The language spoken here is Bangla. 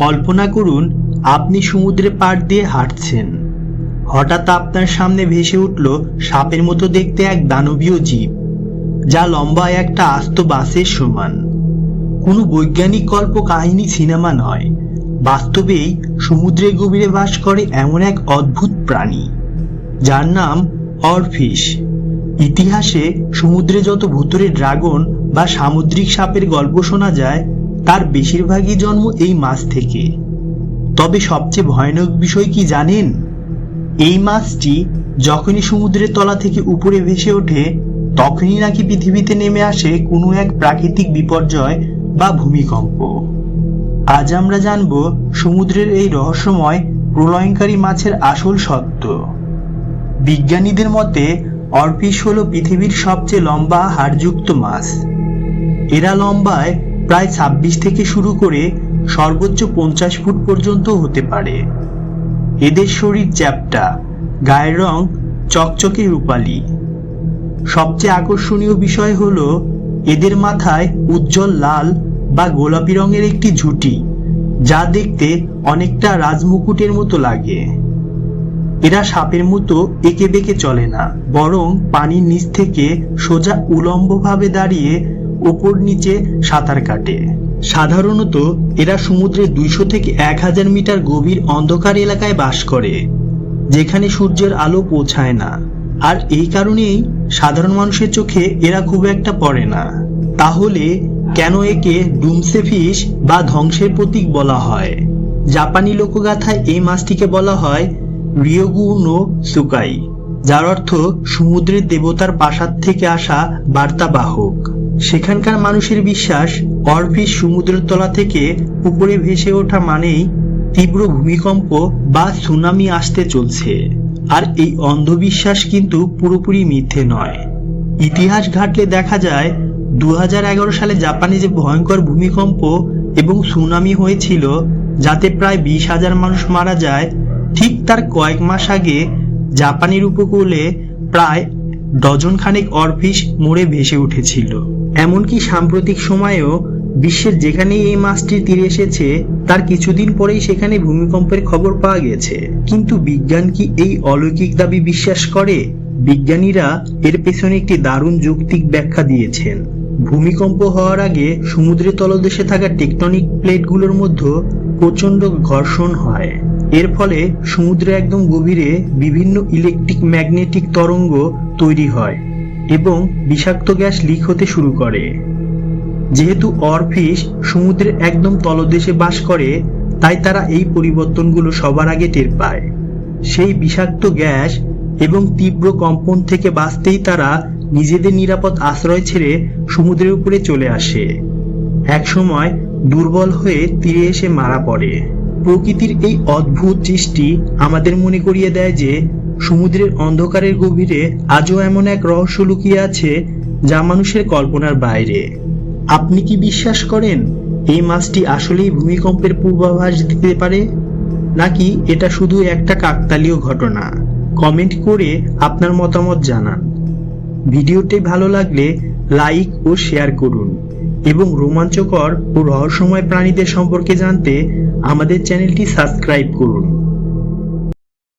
কল্পনা করুন আপনি সমুদ্রের পাড় দিয়ে হাঁটছেন, হঠাৎ আপনার সামনে ভেসে উঠল সাপের মতো দেখতে এক দানবীয় জীব, যা লম্বা একটা আস্ত বাসের সমান। কোনো বৈজ্ঞানিক কল্প কাহিনী সিনেমা নয়, বাস্তবেই সমুদ্রের গভীরে বাস করে এমন এক অদ্ভুত প্রাণী যার নাম অরফিশ। ইতিহাসে সমুদ্রে যত ভুতুড়ে ড্রাগন বা সামুদ্রিক সাপের গল্প শোনা যায়, তার বেশিরভাগই জন্ম এই মাছ থেকে। তবে সবচেয়ে ভয়ানক বিষয় কি জানেন? এই মাছটি যখনই সমুদ্রের তলা থেকে উপরে ভেসে ওঠে, তখনই নাকি পৃথিবীতে নেমে আসে কোনো এক প্রাকৃতিক বিপর্যয় বা ভূমিকম্প। আজ আমরা জানব সমুদ্রের এই রহস্যময় প্রলয়ঙ্কারী মাছের আসল সত্য। বিজ্ঞানীদের মতে অরফিশ হলো পৃথিবীর সবচেয়ে লম্বা হাড়যুক্ত মাছ। এরা লম্বায় প্রায় 26 থেকে শুরু করে সর্বোচ্চ 50 ফুট পর্যন্ত হতে পারে। এদের শরীর চ্যাপ্টা, গায়ের রং চকচকে রূপালি। সবচেয়ে আকর্ষণীয় বিষয় হলো এদের মাথায় উজ্জ্বল লাল বা গোলাপি রঙের একটি ঝুঁটি, যা দেখতে অনেকটা রাজমুকুটের মতো লাগে। এরা সাপের মতো এঁকে বেঁকে চলে না, বরং পানির নিচ থেকে সোজা উলম্বভাবে দাঁড়িয়ে উপর নিচে সাঁতার কাটে। সাধারণত এরা সমুদ্রে 200 থেকে 1000 মিটার গভীর অন্ধকার এলাকায় বাস করে, যেখানে সূর্যের আলো পৌঁছায় না। আর এই কারণেই সাধারণ মানুষের চোখে এরা খুব একটা পড়ে না। তাহলে কেন একে ডুমসে ফিশ বা ধ্বংসের প্রতীক বলা হয়? জাপানি লোকগাথায় এই মাছটিকে বলা হয় রিয়োগু নো সুকাই, যার অর্থ সমুদ্রের দেবতার প্রাসাদ থেকে আসা বার্তাবাহক। সেখানকার মানুষের বিশ্বাস, অরফিশ সমুদ্রের তলা থেকে উপরে ভেসে ওঠা মানেই তীব্র ভূমিকম্প বা সুনামি আসতে চলছে। আর এই অন্ধবিশ্বাস কিন্তু পুরোপুরি মিথ্যে নয়। ইতিহাস ঘাটলে দেখা যায় 2011 সালে জাপানে যে ভয়ঙ্কর ভূমিকম্প এবং সুনামি হয়েছিল, যাতে প্রায় 20,000 মানুষ মারা যায়, ঠিক তার কয়েক মাস আগে জাপানের উপকূলে প্রায় ডজন খানেক অরফিশ মরে ভেসে উঠেছিল। এমনকি সাম্প্রতিক সময়েও বিশ্বের যেখানেই এই মাছটির তীরে এসেছে, তার কিছুদিন পরেই সেখানে ভূমিকম্পের খবর পাওয়া গেছে। কিন্তু বিজ্ঞান কি এই অলৌকিক দাবি বিশ্বাস করে? বিজ্ঞানীরা এর পেছনে একটি দারুণ যৌক্তিক ব্যাখ্যা দিয়েছেন। ভূমিকম্প হওয়ার আগে সমুদ্রের তলদেশে থাকা টেকটনিক প্লেটগুলোর মধ্যে প্রচন্ড ঘর্ষণ হয়। এর ফলে সমুদ্রে একদম গভীরে বিভিন্ন ইলেকট্রিক ম্যাগনেটিক তরঙ্গ তৈরি হয় এবং বিষাক্ত গ্যাস লিক হতে শুরু করে। যেহেতু অরফিশ সমুদ্রের একদম তলদেশে বাস করে, তাই তারা এই পরিবর্তনগুলো সবার আগে টের পায়। সেই বিষাক্ত গ্যাস এবং তীব্র কম্পন থেকে বাঁচতেই তারা নিজেদের নিরাপদ আশ্রয় ছেড়ে সমুদ্রের উপরে চলে আসে। একসময় দুর্বল হয়ে তীরে এসে মারা পড়ে। প্রকৃতির এই অদ্ভুত সৃষ্টি আমাদের মনে করিয়ে দেয় যে সমুদ্রের অন্ধকারের গভীরে আজও এমন এক রহস্য লুকিয়ে আছে যা মানুষের কল্পনার বাইরে। আপনি কি বিশ্বাস করেন এই মাছটি আসলেই ভূমিকম্পের পূর্বাভাস দিতে পারে, নাকি এটা শুধু একটা কাকতালীয় ঘটনা? কমেন্ট করে আপনার মতামত জানান। ভিডিওটি ভালো লাগলে লাইক ও শেয়ার করুন এবং রোমাঞ্চকর ও রহস্যময় প্রাণীদের সম্পর্কে জানতে আমাদের চ্যানেলটি সাবস্ক্রাইব করুন।